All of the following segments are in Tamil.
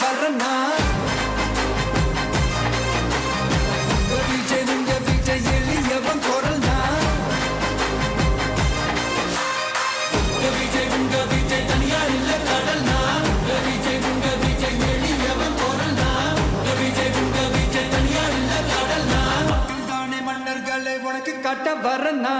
வரனா விஜய் உங்க விஜய் எளியவன் குரல்னா விஜய் உங்க விஜய் தனியார் இல்ல கடல்னா விஜய் உங்க விஜய் எளியவன் குரல்னா விஜய் உங்க விஜய் தனியார் இல்ல கடல்னா மக்கள் தானே மன்னர்களை உனக்கு காட்ட வரனா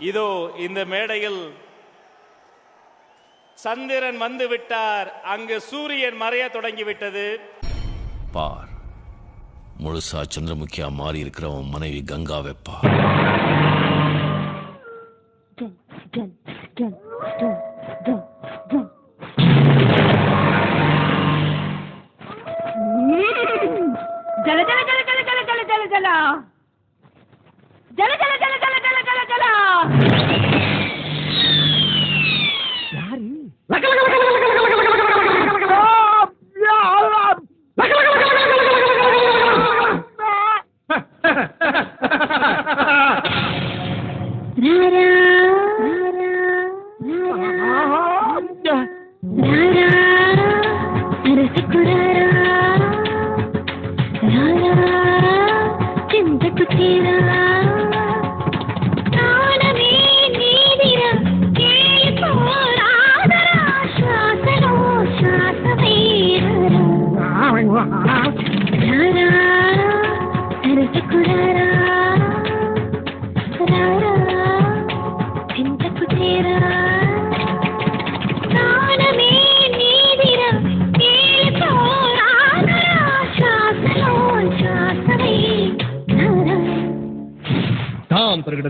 இதோ இந்த மேடையில் சந்திரன் வந்து விட்டார். அங்கு சூரியன் மறைய தொடங்கிவிட்டது. பார், முழுசா சந்திரமுகியா மாறி இருக்கிறவன் மனைவி கங்காவை பார். ஜல ஜல ஜல ஜல ஜல ஜல ஜல ஜல ஜல ஜல ஜல ஜல ஜல ஜல ஜல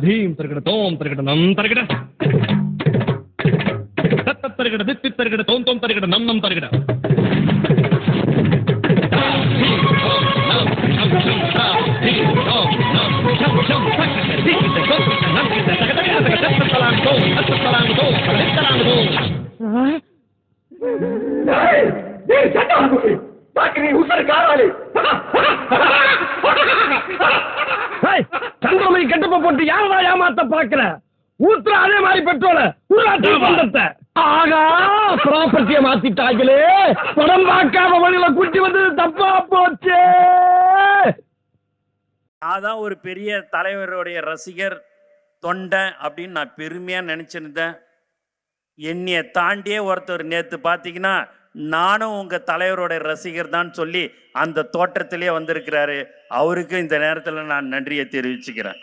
धीम तरगड़ तोम तरगड़ नम तरगड़ तत्त तरगड़ दित्ति तरगड़ तोम तोम तरगड़ नम नम तरगड़ சந்திரமணி கெட்டப்ப போட்டு யாரா ஏமாத்த பாக்குற ஊத்துற அதே மாதிரி பெட்ரோல ஆகா ப்ராப்பர்ட்டிய மாத்திட்டாங்களே படம் பார்க்காம வழியில குட்டி வந்தது தப்பா போச்சு. அதான் ஒரு பெரிய தலைவருடைய ரசிகர் தொண்டை அப்படின்னு நான் பெருமையா நினைச்சிருந்தேன். என்னைய தாண்டியே ஒருத்தர் நேத்து பாத்தீங்கன்னா நானும் உங்க தலைவரோட ரசிகர் தான் சொல்லி அந்த தோற்றத்திலே வந்திருக்கிறாரு. அவருக்கு இந்த நேரத்தில் நான் நன்றியை தெரிவிச்சுக்கிறேன்.